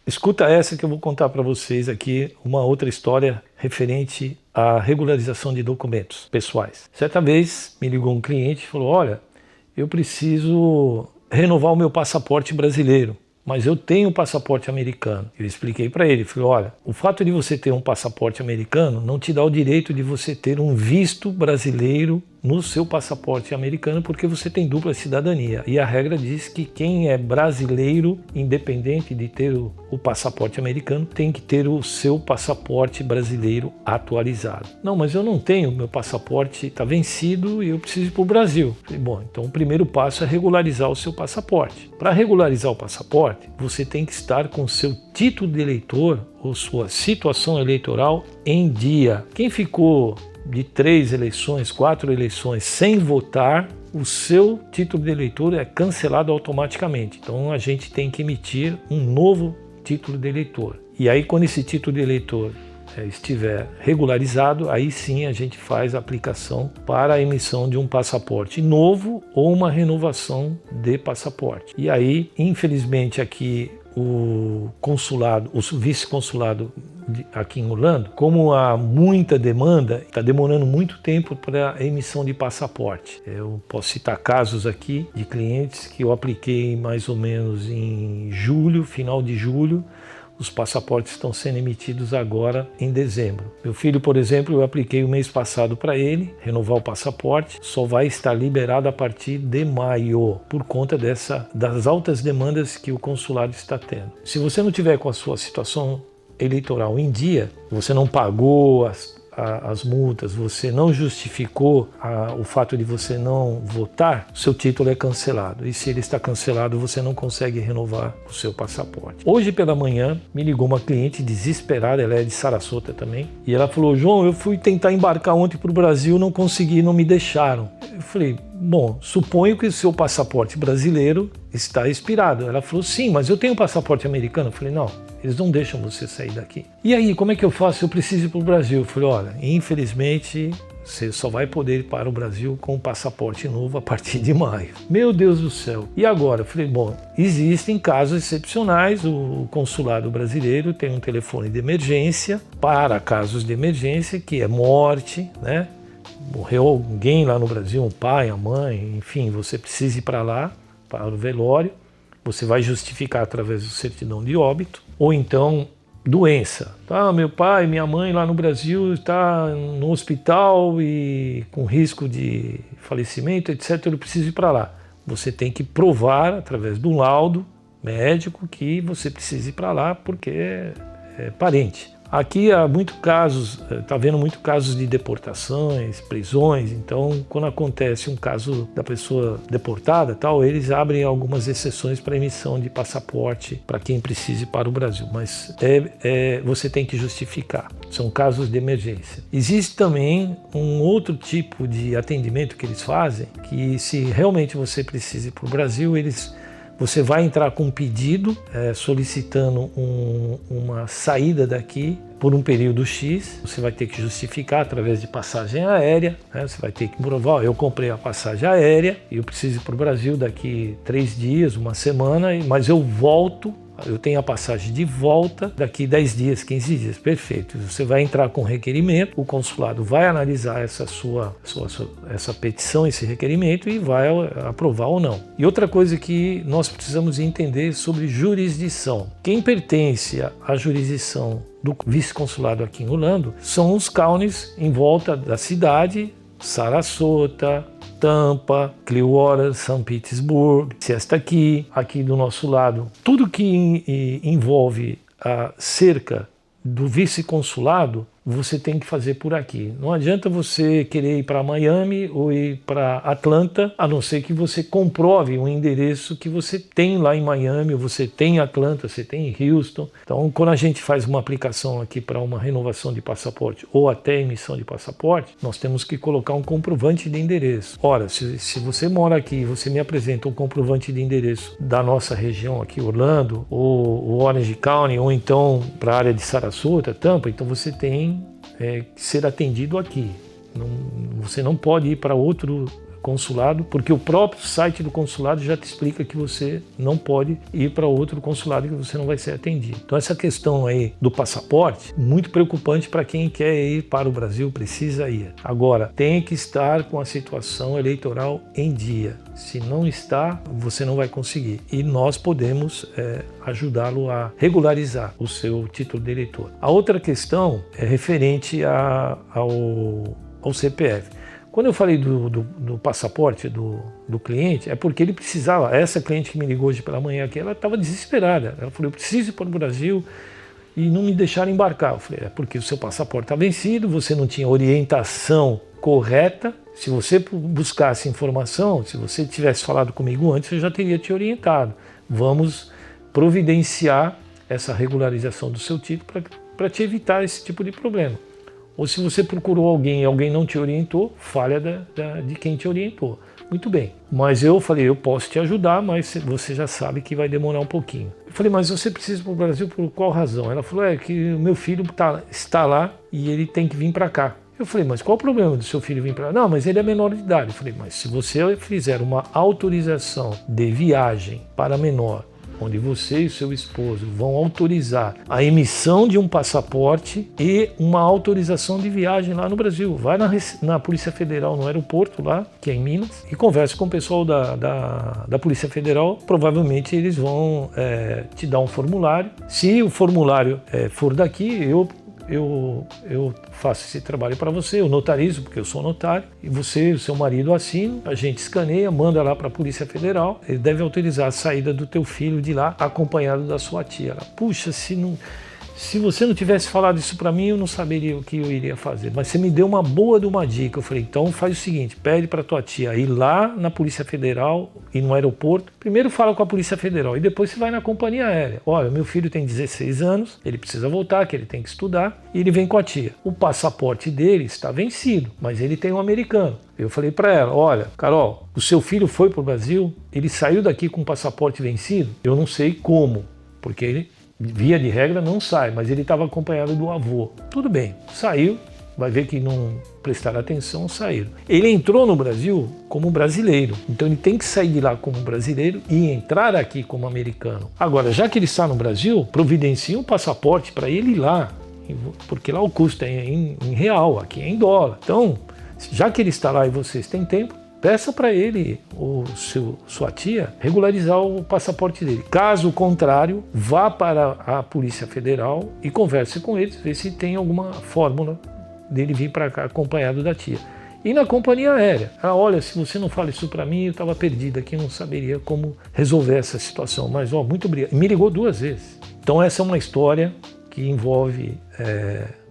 Escuta essa que eu vou contar para vocês aqui, uma outra história referente à regularização de documentos pessoais. Certa vez me ligou um cliente e falou: olha, eu preciso renovar o meu passaporte brasileiro, mas eu tenho um passaporte americano. Eu expliquei para ele, falei: olha, o fato de você ter um passaporte americano não te dá o direito de você ter um visto brasileiro no seu passaporte americano, porque você tem dupla cidadania. E a regra diz que quem é brasileiro, independente de ter o passaporte americano, tem que ter o seu passaporte brasileiro atualizado. Não, mas eu não tenho, meu passaporte está vencido e eu preciso ir para o Brasil. Falei: bom, então o primeiro passo é regularizar o seu passaporte. Para regularizar o passaporte, você tem que estar com o seu título de eleitor ou sua situação eleitoral em dia. Quem ficou de 3 eleições, 4 eleições sem votar, o seu título de eleitor é cancelado automaticamente. Então a gente tem que emitir um novo título de eleitor. E aí, quando esse título de eleitor estiver regularizado, aí sim a gente faz a aplicação para a emissão de um passaporte novo ou uma renovação de passaporte. E aí, infelizmente, aqui o consulado, o vice-consulado aqui em Orlando, como há muita demanda, está demorando muito tempo para a emissão de passaporte. Eu posso citar casos aqui de clientes que eu apliquei mais ou menos em julho, final de julho. Os passaportes estão sendo emitidos agora em dezembro. Meu filho, por exemplo, eu apliquei o mês passado para ele renovar o passaporte, só vai estar liberado a partir de maio, por conta das altas demandas que o consulado está tendo. Se você não tiver com a sua situação eleitoral em dia, você não pagou as multas, você não justificou o fato de você não votar, seu título é cancelado. E se ele está cancelado, você não consegue renovar o seu passaporte. Hoje pela manhã me ligou uma cliente desesperada, ela é de Sarasota também, e ela falou: João, eu fui tentar embarcar ontem para o Brasil, não consegui, não me deixaram. Eu falei: bom, suponho que o seu passaporte brasileiro está expirado. Ela falou: sim, mas eu tenho passaporte americano. Eu falei: não, eles não deixam você sair daqui. E aí, como é que eu faço? Eu preciso ir para o Brasil. Eu falei: olha, infelizmente você só vai poder ir para o Brasil com um passaporte novo a partir de maio. Meu Deus do céu. E agora? Eu falei: bom, existem casos excepcionais. O consulado brasileiro tem um telefone de emergência para casos de emergência, que é morte, né? Morreu alguém lá no Brasil, um pai, a mãe, enfim, você precisa ir para lá, para o velório. Você vai justificar através do certidão de óbito. Ou então, doença. Tá, meu pai, minha mãe lá no Brasil está no hospital e com risco de falecimento, etc. Eu preciso ir para lá. Você tem que provar, através do laudo médico, que você precisa ir para lá porque é parente. Aqui há está havendo muitos casos de deportações, prisões. Então, quando acontece um caso da pessoa deportada, tal, eles abrem algumas exceções para emissão de passaporte para quem precise ir para o Brasil. Mas você tem que justificar. São casos de emergência. Existe também um outro tipo de atendimento que eles fazem, que se realmente você precisa ir para o Brasil, você vai entrar com um pedido solicitando uma saída daqui por um período X. Você vai ter que justificar através de passagem aérea, né? Você vai ter que provar: eu comprei a passagem aérea e eu preciso ir para o Brasil daqui 3 dias, uma semana, mas eu volto. Eu tenho a passagem de volta daqui 10 dias, 15 dias. Perfeito. Você vai entrar com requerimento, o consulado vai analisar essa petição, esse requerimento, e vai aprovar ou não. E outra coisa que nós precisamos entender sobre jurisdição. Quem pertence à jurisdição do vice-consulado aqui em Orlando são os counties em volta da cidade: Sarasota, Tampa, Clearwater, São Petersburgo, Siesta Key, aqui do nosso lado. Tudo que envolve a cerca do vice-consulado, você tem que fazer por aqui. Não adianta você querer ir para Miami ou ir para Atlanta, a não ser que você comprove um endereço que você tem lá em Miami, ou você tem em Atlanta, você tem em Houston. Então, quando a gente faz uma aplicação aqui para uma renovação de passaporte ou até emissão de passaporte, nós temos que colocar um comprovante de endereço. Ora, se você mora aqui e você me apresenta um comprovante de endereço da nossa região aqui, Orlando, ou Orange County, ou então para a área de Sarasota, Tampa, então você tem que ser atendido aqui. Você não pode ir para outro consulado, porque o próprio site do consulado já te explica que você não pode ir para outro consulado, que você não vai ser atendido. Então essa questão aí do passaporte, muito preocupante para quem quer ir para o Brasil, precisa ir. Agora, tem que estar com a situação eleitoral em dia. Se não está, você não vai conseguir. E nós podemos ajudá-lo a regularizar o seu título de eleitor. A outra questão é referente ao CPF. Quando eu falei do passaporte do cliente, é porque ele precisava. Essa cliente que me ligou hoje pela manhã aqui, ela estava desesperada. Ela falou, eu preciso ir para o Brasil e não me deixaram embarcar. Eu falei, é porque o seu passaporte está vencido, você não tinha orientação correta. Se você buscasse informação, se você tivesse falado comigo antes, eu já teria te orientado. Vamos providenciar essa regularização do seu título para te evitar esse tipo de problema. Ou se você procurou alguém e alguém não te orientou, falha de quem te orientou. Muito bem, mas eu falei, eu posso te ajudar, mas você já sabe que vai demorar um pouquinho. Eu falei, mas você precisa ir para o Brasil por qual razão? Ela falou, que o meu filho está lá e ele tem que vir para cá. Eu falei, mas qual o problema do seu filho vir para cá? Não, mas ele é menor de idade. Eu falei, mas se você fizer uma autorização de viagem para menor, onde você e seu esposo vão autorizar a emissão de um passaporte e uma autorização de viagem lá no Brasil. Vai na Polícia Federal, no aeroporto lá, que é em Minas, e converse com o pessoal da Polícia Federal. Provavelmente eles vão te dar um formulário. Se o formulário for daqui, eu faço esse trabalho para você, eu notarizo, porque eu sou notário, e você e o seu marido assinam, a gente escaneia, manda lá para a Polícia Federal, ele deve autorizar a saída do teu filho de lá, acompanhado da sua tia. Ela, puxa, se você não tivesse falado isso para mim, eu não saberia o que eu iria fazer. Mas você me deu uma boa de uma dica. Eu falei, então faz o seguinte, pede para tua tia ir lá na Polícia Federal e no aeroporto. Primeiro fala com a Polícia Federal e depois você vai na companhia aérea. Olha, meu filho tem 16 anos, ele precisa voltar, que ele tem que estudar, e ele vem com a tia. O passaporte dele está vencido, mas ele tem um americano. Eu falei para ela, olha, Carol, o seu filho foi para o Brasil, ele saiu daqui com o passaporte vencido? Eu não sei como, porque ele, via de regra, não sai, mas ele estava acompanhado do avô. Tudo bem, saiu, vai ver que não prestaram atenção, saíram. Ele entrou no Brasil como brasileiro, então ele tem que sair de lá como brasileiro e entrar aqui como americano. Agora, já que ele está no Brasil, providencia um passaporte para ele ir lá, porque lá o custo é em real, aqui é em dólar. Então, já que ele está lá e vocês têm tempo, peça para ele, ou sua tia, regularizar o passaporte dele. Caso contrário, vá para a Polícia Federal e converse com eles, ver se tem alguma fórmula dele vir para cá acompanhado da tia. E na companhia aérea, olha, se você não fala isso para mim, eu estava perdido aqui, não saberia como resolver essa situação. Mas, muito obrigado. Me ligou 2 vezes. Então essa é uma história que envolve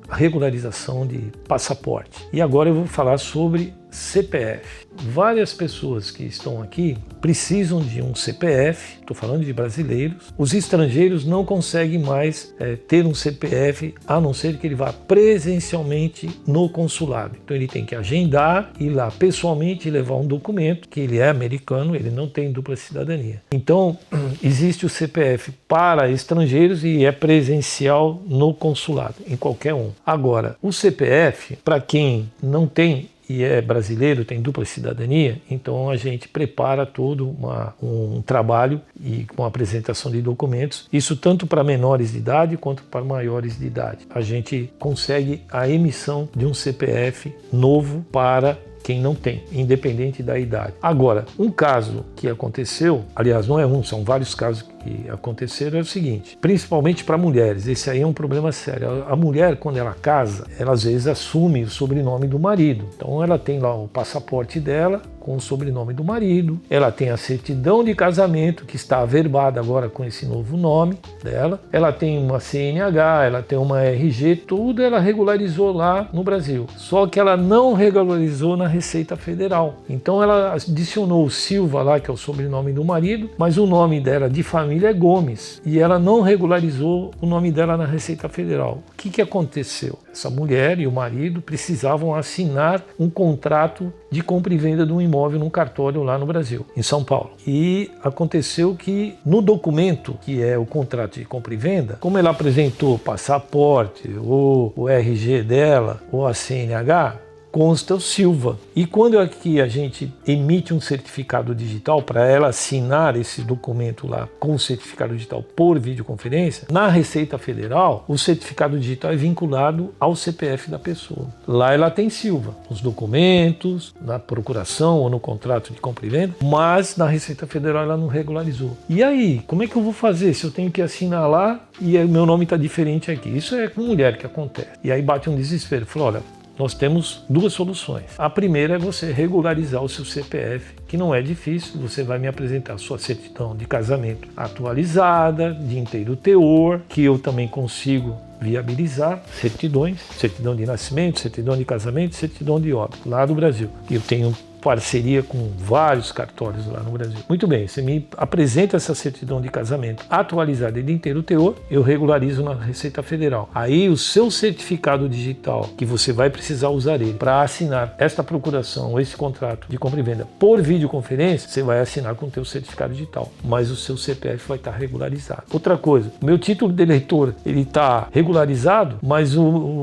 a regularização de passaporte. E agora eu vou falar sobre CPF. Várias pessoas que estão aqui precisam de um CPF, estou falando de brasileiros. Os estrangeiros não conseguem mais ter um CPF, a não ser que ele vá presencialmente no consulado. Então ele tem que agendar, ir lá pessoalmente e levar um documento que ele é americano, ele não tem dupla cidadania. Então existe o CPF para estrangeiros e é presencial no consulado, em qualquer um. Agora, o CPF, para quem não tem e é brasileiro, tem dupla cidadania, então a gente prepara todo um trabalho e com apresentação de documentos, isso tanto para menores de idade quanto para maiores de idade. A gente consegue a emissão de um CPF novo para quem não tem, independente da idade. Agora, um caso que aconteceu, aliás, não é um, são vários casos que aconteceram, é o seguinte, principalmente para mulheres, esse aí é um problema sério. A mulher, quando ela casa, ela às vezes assume o sobrenome do marido. Então ela tem lá o passaporte dela com o sobrenome do marido, ela tem a certidão de casamento que está averbada agora com esse novo nome dela, ela tem uma CNH, ela tem uma RG, tudo ela regularizou lá no Brasil. Só que ela não regularizou na Receita Federal. Então ela adicionou o Silva lá, que é o sobrenome do marido, mas o nome dela de família é Gomes, e ela não regularizou o nome dela na Receita Federal. O que aconteceu? Essa mulher e o marido precisavam assinar um contrato de compra e venda de um imóvel num cartório lá no Brasil, em São Paulo. E aconteceu que no documento, que é o contrato de compra e venda, como ela apresentou o passaporte, ou o RG dela, ou a CNH, consta o Silva. E quando aqui a gente emite um certificado digital para ela assinar esse documento lá com o certificado digital por videoconferência, na Receita Federal o certificado digital é vinculado ao CPF da pessoa. Lá ela tem Silva, os documentos, na procuração ou no contrato de compra e venda, mas na Receita Federal ela não regularizou. E aí, como é que eu vou fazer se eu tenho que assinar lá e o meu nome está diferente aqui? Isso é com mulher que acontece. E aí bate um desespero. Falou, olha, nós temos duas soluções. A primeira é você regularizar o seu CPF, que não é difícil. Você vai me apresentar a sua certidão de casamento atualizada, de inteiro teor, que eu também consigo viabilizar, certidões, certidão de nascimento, certidão de casamento, certidão de óbito, lá do Brasil. Eu tenho parceria com vários cartórios lá no Brasil. Muito bem, você me apresenta essa certidão de casamento atualizada e de inteiro teor, eu regularizo na Receita Federal. Aí o seu certificado digital, que você vai precisar usar ele para assinar esta procuração, esse contrato de compra e venda por videoconferência, você vai assinar com o teu certificado digital, mas o seu CPF vai estar regularizado. Outra coisa, o meu título de eleitor, ele está regularizado, mas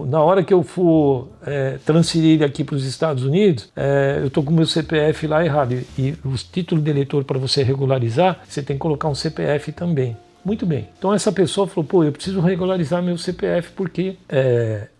na hora que eu for transferir ele aqui para os Estados Unidos, eu estou com o meu CPF lá errado. E os títulos de eleitor, para você regularizar, você tem que colocar um CPF também. Muito bem. Então essa pessoa falou, pô, eu preciso regularizar meu CPF porque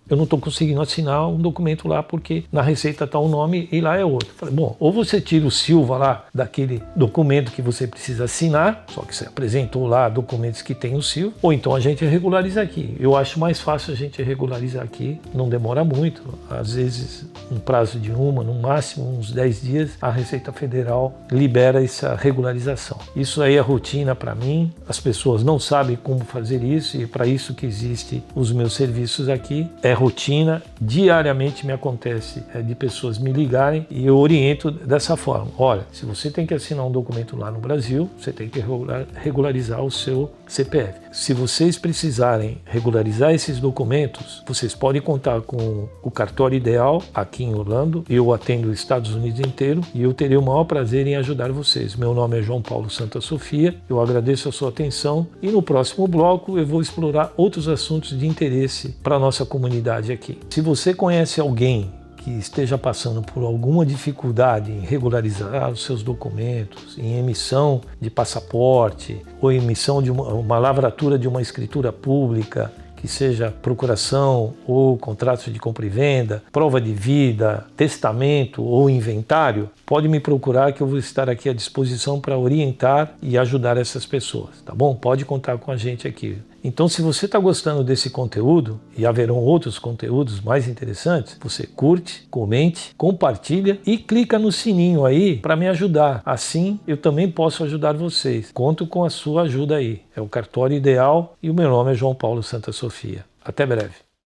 eu não estou conseguindo assinar um documento lá porque na Receita está um nome e lá é outro. Falei, bom, ou você tira o Silva lá daquele documento que você precisa assinar, só que você apresentou lá documentos que tem o Silva, ou então a gente regulariza aqui. Eu acho mais fácil a gente regularizar aqui, não demora muito, às vezes um prazo de no máximo uns 10 dias, a Receita Federal libera essa regularização. Isso aí é rotina para mim, as pessoas não sabem como fazer isso e para isso que existe os meus serviços aqui. É rotina, diariamente me acontece de pessoas me ligarem e eu oriento dessa forma. Olha, se você tem que assinar um documento lá no Brasil, você tem que regularizar o seu CPF. Se vocês precisarem regularizar esses documentos, vocês podem contar com o Cartório Ideal aqui em Orlando. Eu atendo os Estados Unidos inteiro e eu terei o maior prazer em ajudar vocês. Meu nome é João Paulo Santa Sofia, eu agradeço a sua atenção e no próximo bloco eu vou explorar outros assuntos de interesse para a nossa comunidade aqui. Se você conhece alguém que esteja passando por alguma dificuldade em regularizar os seus documentos, em emissão de passaporte ou emissão de uma lavratura de uma escritura pública, que seja procuração ou contrato de compra e venda, prova de vida, testamento ou inventário, pode me procurar que eu vou estar aqui à disposição para orientar e ajudar essas pessoas, tá bom? Pode contar com a gente aqui. Então, se você está gostando desse conteúdo, e haverão outros conteúdos mais interessantes, você curte, comente, compartilha e clica no sininho aí para me ajudar. Assim, eu também posso ajudar vocês. Conto com a sua ajuda aí. É o Cartório Ideal e o meu nome é João Paulo Santa Sofia. Até breve.